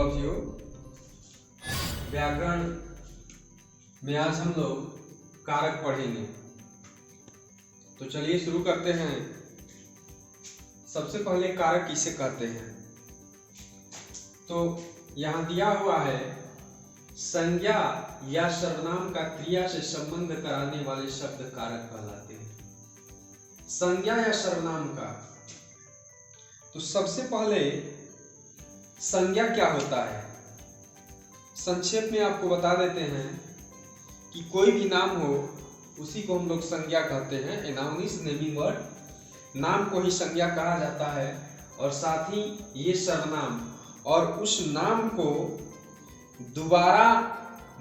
Of you. व्याकरण में आज हम लोग कारक पढ़ेंगे, तो चलिए शुरू करते हैं। सबसे पहले कारक किसे कहते हैं, तो यहाँ दिया हुआ है संज्ञा या सर्वनाम का क्रिया से संबंध कराने वाले शब्द कारक कहलाते हैं। संज्ञा या सर्वनाम का, तो सबसे पहले संज्ञा क्या होता है, संक्षेप में आपको बता देते हैं कि कोई भी नाम हो उसी को हम लोग संज्ञा कहते हैं। A noun is naming word, नाम को ही संज्ञा कहा जाता है। और साथ ही ये सर्वनाम, और उस नाम को दोबारा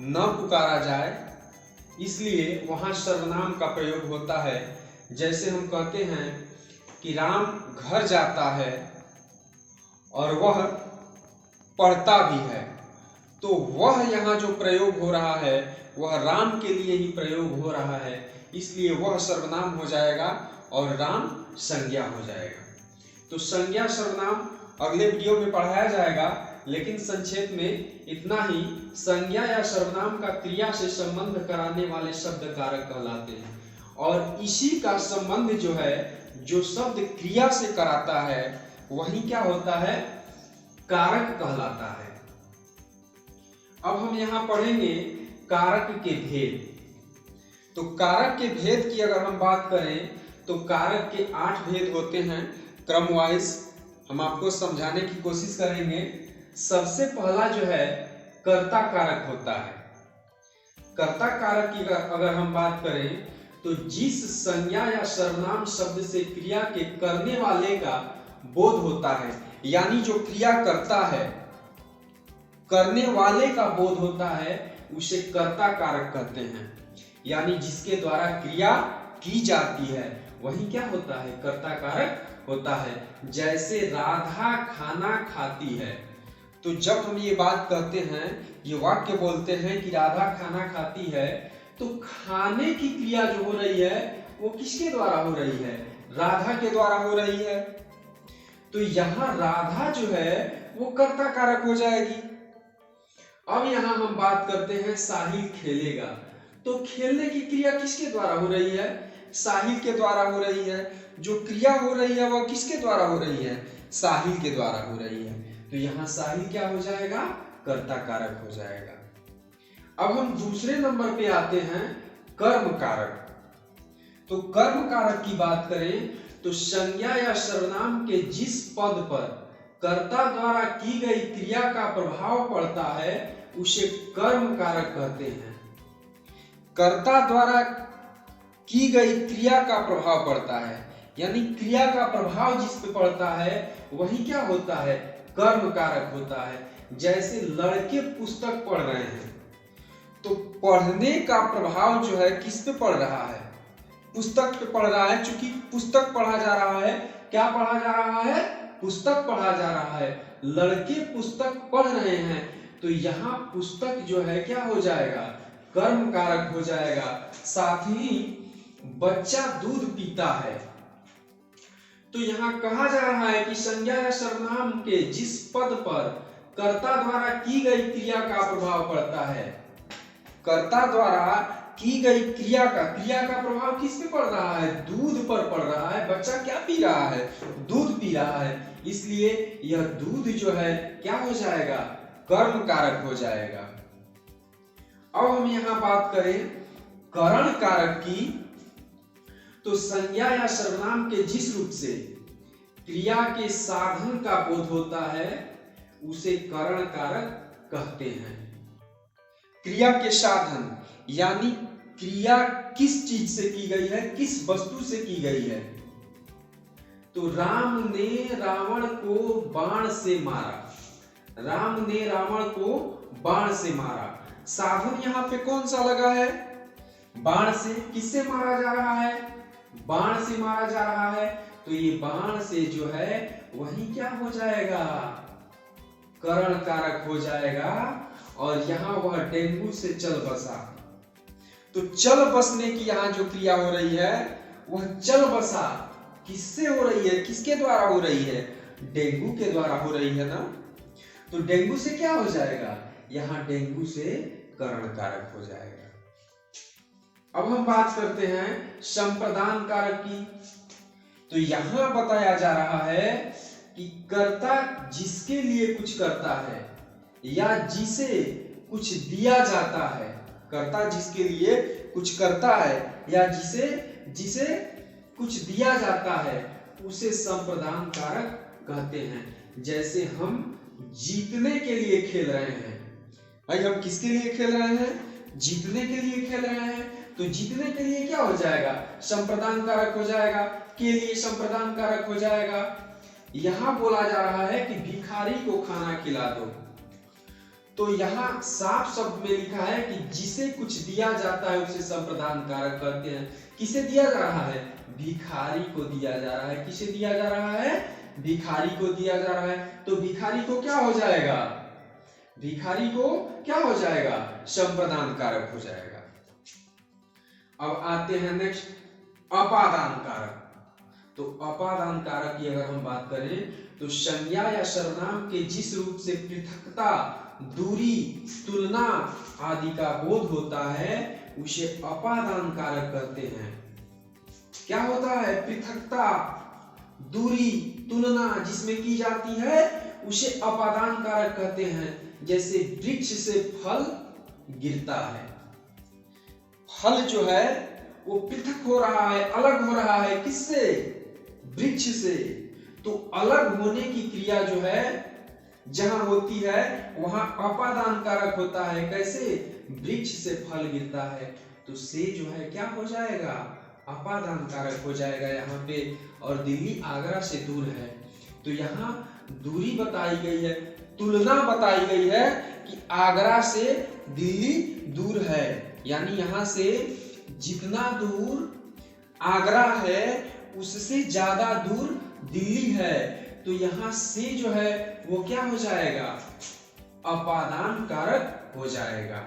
न पुकारा जाए इसलिए वहां सर्वनाम का प्रयोग होता है। जैसे हम कहते हैं कि राम घर जाता है और वह पढ़ता भी है, तो वह यहाँ जो प्रयोग हो रहा है वह राम के लिए ही प्रयोग हो रहा है, इसलिए वह सर्वनाम हो जाएगा और राम संज्ञा हो जाएगा। तो संज्ञा सर्वनाम अगले वीडियो में पढ़ाया जाएगा, लेकिन संक्षेप में इतना ही। संज्ञा या सर्वनाम का क्रिया से संबंध कराने वाले शब्द कारक कहलाते हैं। और इसी का संबंध जो है, जो शब्द क्रिया से कराता है वही क्या होता है, कारक कहलाता है। अब हम यहाँ पढ़ेंगे कारक के भेद। तो कारक के भेद की अगर हम बात करें तो कारक के 8 भेद होते हैं। क्रम वाइज हम आपको समझाने की कोशिश करेंगे। सबसे पहला जो है कर्ता कारक होता है। कर्ता कारक की अगर हम बात करें तो जिस संज्ञा या सर्वनाम शब्द से क्रिया के करने वाले का बोध होता है, यानी जो क्रिया करता है करने वाले का बोध होता है, उसे कर्ता कारक कहते हैं। यानी जिसके द्वारा क्रिया की जाती है वही क्या होता है, कर्ता कारक होता है। जैसे राधा खाना खाती है, तो जब हम ये बात कहते हैं, ये वाक्य बोलते हैं कि राधा खाना खाती है, तो खाने की क्रिया जो हो रही है वो किसके द्वारा हो रही है, राधा के द्वारा हो रही है। तो यहाँ राधा जो है वो कर्ता कारक हो जाएगी। अब यहाँ हम बात करते हैं साहिल खेलेगा, तो खेलने की क्रिया किसके द्वारा हो रही है, साहिल के द्वारा हो रही है। जो क्रिया हो रही है वह किसके द्वारा हो रही है, साहिल के द्वारा हो रही है। तो यहाँ साहिल क्या हो जाएगा, कर्ता कारक हो जाएगा। अब हम दूसरे नंबर पे आते हैं कर्म कारक। तो कर्म कारक की बात करें तो संज्ञा या सर्वनाम के जिस पद पर कर्ता द्वारा की गई क्रिया का प्रभाव पड़ता है उसे कर्म कारक कहते हैं। कर्ता द्वारा की गई क्रिया का प्रभाव पड़ता है, यानी क्रिया का प्रभाव जिस पे पड़ता है वही क्या होता है, कर्म कारक होता है। जैसे लड़के पुस्तक पढ़ रहे हैं, तो पढ़ने का प्रभाव जो है किस पे पड़ रहा है, पुस्तक पे पड़ रहा है। चूंकि पुस्तक पढ़ा जा रहा है, क्या पढ़ा जा रहा है, पुस्तक पढ़ा जा रहा है। लड़के पुस्तक पढ़ रहे हैं, तो यहाँ पुस्तक जो है क्या हो जाएगा, कर्म कारक हो जाएगा। साथ ही बच्चा दूध पीता है, तो यहाँ कहा जा रहा है कि संज्ञा या सर्वनाम के जिस पद पर कर्ता द्वारा की गई क्रिया का प्रभाव पड़ता है, कर्ता द्वारा की गई क्रिया का प्रभाव किस पे पड़ रहा है, दूध पर पड़ रहा है। बच्चा क्या पी रहा है, दूध पी रहा है, इसलिए यह दूध जो है क्या हो जाएगा, कर्म कारक हो जाएगा। अब हम यहाँ बात करें करण कारक की, तो संज्ञा या सर्वनाम के जिस रूप से क्रिया के साधन का बोध होता है उसे करण कारक कहते हैं। क्रिया के साधन यानी क्रिया किस चीज से की गई है, किस वस्तु से की गई है। तो राम ने रावण को बाण से मारा, राम ने रावण को बाण से मारा। साधन यहाँ पे कौन सा लगा है, बाण से। किससे मारा जा रहा है, बाण से मारा जा रहा है। तो ये बाण से जो है वही क्या हो जाएगा, करण कारक हो जाएगा। और यहाँ वह डेंगू से चल बसा, तो चल बसने की यहाँ जो क्रिया हो रही है वह चल बसा किससे हो रही है, किसके द्वारा हो रही है, डेंगू के द्वारा हो रही है ना। तो डेंगू से क्या हो जाएगा, यहाँ डेंगू से करण कारक हो जाएगा। अब हम बात करते हैं संप्रदान कारक की। तो यहां बताया जा रहा है कि कर्ता जिसके लिए कुछ करता है या जिसे कुछ दिया जाता है, कर्ता जिसके लिए कुछ करता है या जिसे कुछ दिया जाता है उसे संप्रदान कारक कहते हैं। जैसे हम जीतने के लिए खेल रहे हैं, भाई हम किसके लिए खेल रहे हैं, जीतने के लिए खेल रहे हैं, तो जीतने के लिए क्या हो जाएगा, संप्रदान कारक हो जाएगा, के लिए संप्रदान कारक हो जाएगा। यहां बोला जा रहा है कि भिखारी को खाना खिला दो, तो यहां साफ शब्द में लिखा है कि जिसे कुछ दिया जाता है उसे संप्रदान कारक कहते हैं। किसे दिया जा रहा है, भिखारी को दिया जा रहा है। किसे दिया जा रहा है, भिखारी को दिया जा रहा है। तो भिखारी को क्या हो जाएगा, भिखारी को क्या हो जाएगा, संप्रदान कारक हो जाएगा। अब आते हैं नेक्स्ट अपादान कारक। तो अपादान कारक की अगर हम बात करें तो संज्ञा या सर्वनाम के जिस रूप से पृथकता, दूरी, तुलना आदि का बोध होता है उसे अपादान कारक कहते हैं। क्या होता है, पृथकता, दूरी, तुलना जिसमें की जाती है उसे अपादान कारक कहते हैं। जैसे वृक्ष से फल गिरता है, फल जो है वो पृथक हो रहा है, अलग हो रहा है, किससे, वृक्ष से। तो अलग होने की क्रिया जो है जहां होती है वहां अपादान कारक होता है। कैसे, वृक्ष से फल गिरता है तो से जो है क्या हो जाएगा, अपादान कारक हो जाएगा यहाँ पे। और दिल्ली आगरा से दूर है तो यहाँ दूरी बताई गई है, तुलना बताई गई है कि आगरा से दिल्ली दूर है, यानी यहाँ से जितना दूर आगरा है उससे ज्यादा दूर दिल्ली है। तो यहाँ से जो है वो क्या हो जाएगा, अपादान कारक हो जाएगा।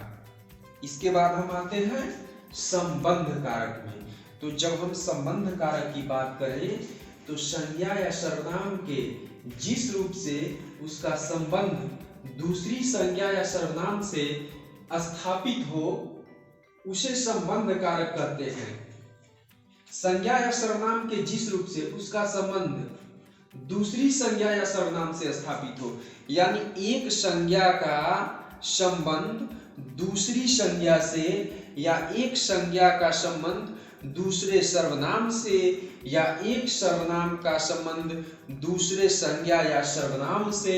इसके बाद हम आते हैं संबंध कारक में। तो जब हम संबंध कारक की बात करें तो संज्ञा या सर्वनाम के जिस रूप से उसका संबंध दूसरी संज्ञा या सर्वनाम से स्थापित हो उसे संबंध कारक कहते हैं। संज्ञा या सर्वनाम के जिस रूप से उसका संबंध दूसरी संज्ञा या सर्वनाम से स्थापित हो, यानी एक संज्ञा का संबंध दूसरी संज्ञा से या एक संज्ञा का संबंध दूसरे सर्वनाम से या एक सर्वनाम का संबंध दूसरे संज्ञा या सर्वनाम से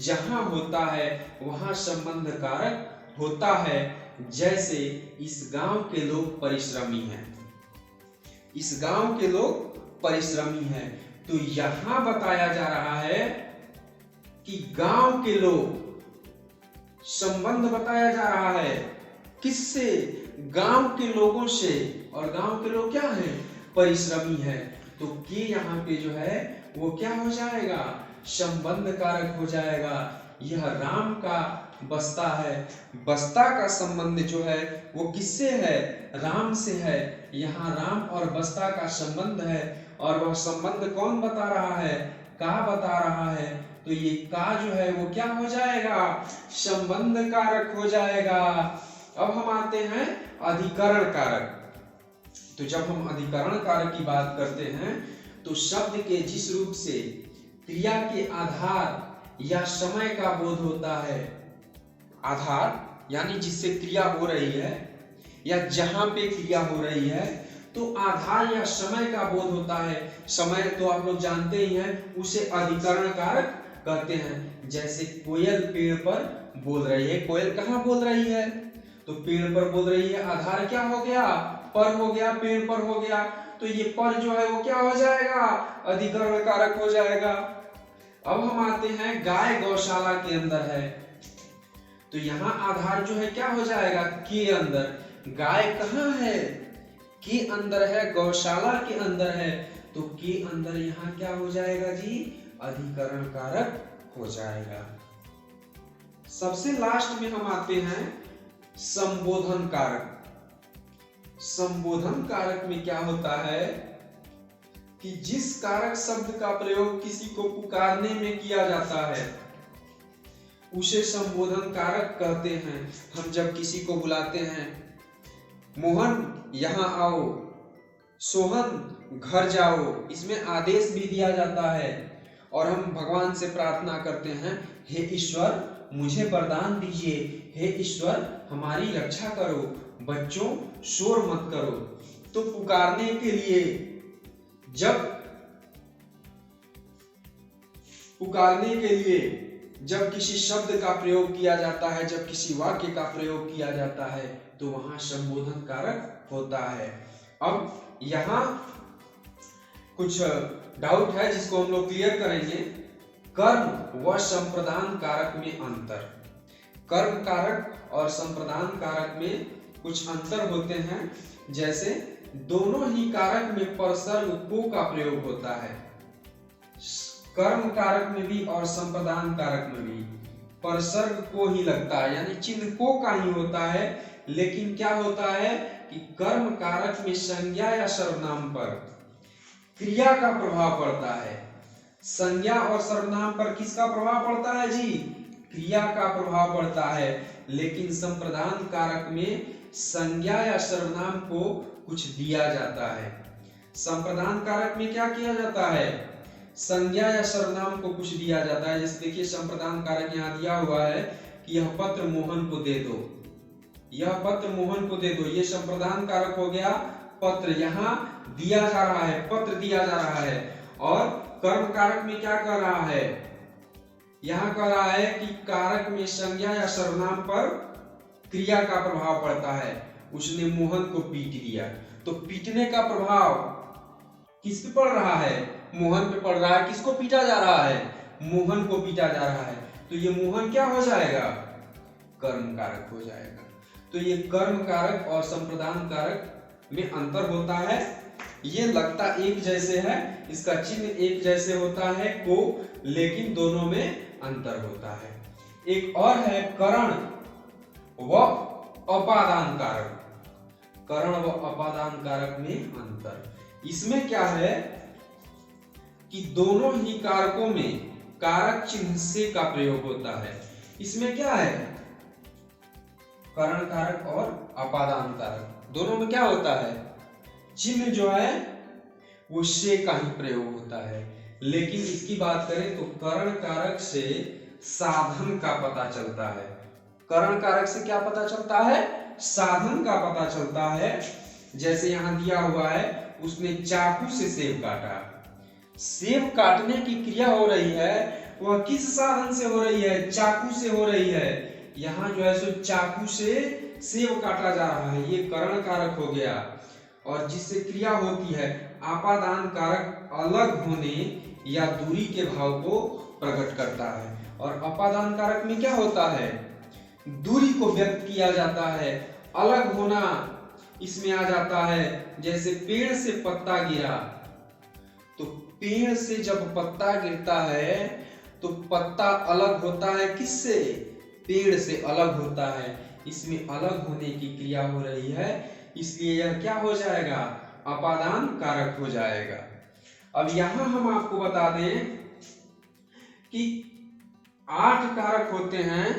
जहां होता है वहां संबंध कारक होता है। जैसे इस गांव के लोग परिश्रमी हैं, इस गांव के लोग परिश्रमी हैं। तो यहां बताया जा रहा है कि गांव के लोग, संबंध बताया जा रहा है किससे, गांव के लोगों से, और गांव के लोग क्या हैं, परिश्रमी है। तो के यहाँ पे जो है वो क्या हो जाएगा, संबंध कारक हो जाएगा। यह राम का बस्ता है, बस्ता का संबंध जो है वो किससे है, राम से है। यहाँ राम और बस्ता का संबंध है और वह संबंध कौन बता रहा है, का बता रहा है। तो ये का जो है वो क्या हो जाएगा, संबंध कारक हो जाएगा। अब हम आते हैं अधिकरण कारक। तो जब हम अधिकरण कारक की बात करते हैं तो शब्द के जिस रूप से क्रिया के आधार या समय का बोध होता है, आधार यानी जिससे क्रिया हो रही है या जहां पे क्रिया हो रही है, तो आधार या समय का बोध होता है। समय तो आप लोग जानते ही हैं, उसे अधिकरण कारक कहते हैं। जैसे कोयल पेड़ पर बोल रही है, कोयल कहाँ बोल रही है, तो पेड़ पर बोल रही है। आधार क्या हो गया, पर हो गया, पेड़ पर हो गया। तो ये पर जो है वो क्या हो जाएगा, अधिकरण कारक हो जाएगा। अब हम आते हैं गाय गौशाला के अंदर है, तो यहाँ आधार जो है क्या हो जाएगा, के अंदर। गाय कहाँ है, के अंदर है, गौशाला के अंदर है, तो के अंदर यहाँ क्या हो जाएगा जी, अधिकरण कारक हो जाएगा। सबसे लास्ट में हम आते हैं संबोधन कारक। संबोधन कारक में क्या होता है कि जिस कारक शब्द का प्रयोग किसी को पुकारने में किया जाता है उसे संबोधन कारक कहते हैं। हम जब किसी को बुलाते हैं, मोहन यहाँ आओ, सोहन घर जाओ, इसमें आदेश भी दिया जाता है। और हम भगवान से प्रार्थना करते हैं, हे ईश्वर मुझे वरदान दीजिए, हे ईश्वर हमारी रक्षा करो, बच्चों शोर मत करो। तो पुकारने के लिए जब किसी शब्द का प्रयोग किया जाता है, जब किसी वाक्य का प्रयोग किया जाता है, तो वहां संबोधन कारक होता है। अब यहाँ कुछ डाउट है जिसको हम लोग क्लियर करेंगे। कर्म व संप्रदान कारक में अंतर। कर्म कारक और संप्रदान कारक में कुछ अंतर होते हैं। जैसे दोनों ही कारक में परसर्ग को का प्रयोग होता है। कर्म कारक में भी और संप्रदान कारक में भी परसर्ग को ही लगता है, यानी चिन्ह को का ही होता है। लेकिन क्या होता है कि कर्म कारक में संज्ञा या सर्वनाम पर क्रिया का प्रभाव पड़ता है। संज्ञा और सर्वनाम पर किसका प्रभाव पड़ता है जी? क्रिया का प्रभाव पड़ता है। लेकिन संप्रदान कारक में संज्ञा या सर्वनाम को कुछ दिया जाता है। संप्रदान कारक में क्या किया जाता है? संज्ञा या सर्वनाम को कुछ दिया जाता है। जैसे देखिए संप्रदान कारक यहाँ दिया हुआ है कि यह पत्र मोहन को दे दो, यह पत्र मोहन को दे दो, ये संप्रदान कारक हो गया। पत्र यहाँ दिया जा रहा है, पत्र दिया जा रहा है। और कर्म कारक में क्या कर रहा है? यहाँ कह रहा है कि कारक में संज्ञा या सर्वनाम पर क्रिया का प्रभाव पड़ता है। उसने मोहन को पीट दिया, तो पीटने का प्रभाव किस पे पड़ रहा है? मोहन पे पड़ रहा है। किसको पीटा जा रहा है? मोहन को पीटा जा रहा है। तो ये मोहन क्या हो जाएगा? कर्म कारक हो जाएगा। तो ये कर्म कारक और संप्रदान कारक में अंतर होता है। ये लगता एक जैसे है, इसका चिन्ह एक जैसे होता है को, लेकिन दोनों में अंतर होता है। एक और है करण व अपादान कारक। करण व अपादान कारक में अंतर। इसमें क्या है कि दोनों ही कारकों में कारक चिन्ह से का प्रयोग होता है। इसमें क्या है? करण कारक और अपादान कारक दोनों में क्या होता है? चिन्ह जो है वो से का ही प्रयोग होता है। लेकिन इसकी बात करें तो करण कारक से साधन का पता चलता है। करण कारक से क्या पता चलता है? साधन का पता चलता है। जैसे यहाँ दिया हुआ है, उसने चाकू से सेब काटा। सेब काटने की क्रिया हो रही है, वह किस साधन से हो रही है? चाकू से हो रही है। यहाँ जो है सो चाकू से सेब काटा जा रहा है, ये करण कारक हो गया। और जिससे क्रिया होती है, आपादान कारक अलग होने या दूरी के भाव को प्रकट करता है। और अपादान कारक में क्या होता है? दूरी को व्यक्त किया जाता है, अलग होना इसमें आ जाता है। जैसे पेड़ से पत्ता गिरा, तो पेड़ से जब पत्ता गिरता है तो पत्ता अलग होता है किससे? पेड़ से अलग होता है। इसमें अलग होने की क्रिया हो रही है, इसलिए यह क्या हो जाएगा? अपादान कारक हो जाएगा। अब यहां हम आपको बता दें कि 8 कारक होते हैं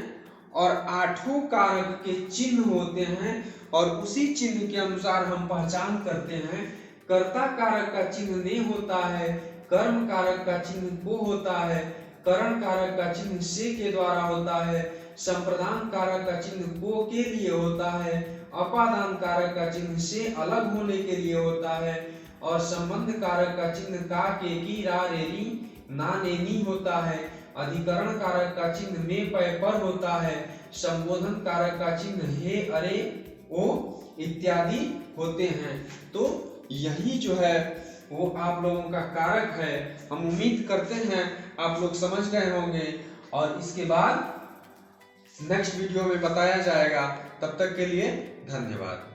और 8 कारक के चिन्ह होते हैं, और उसी चिन्ह के अनुसार हम पहचान करते हैं। कर्ता कारक का चिन्ह ने होता है, कर्म कारक का चिन्ह को होता है, करण कारक का चिन्ह से के द्वारा होता है, संप्रदान कारक का चिन्ह को के लिए होता है, अपादान कारक का चिन्ह से अलग होने के लिए होता है, और संबंध कारक का चिन्ह का के की रा रे री ना ने नी होता है, अधिकरण कारक का चिन्ह में पै पर होता है, संबोधन कारक का चिन्ह हे अरे ओ इत्यादि होते हैं। तो यही जो है वो आप लोगों का कारक है। हम उम्मीद करते हैं आप लोग समझ गए होंगे, और इसके बाद नेक्स्ट वीडियो में बताया जाएगा। तब तक के लिए धन्यवाद।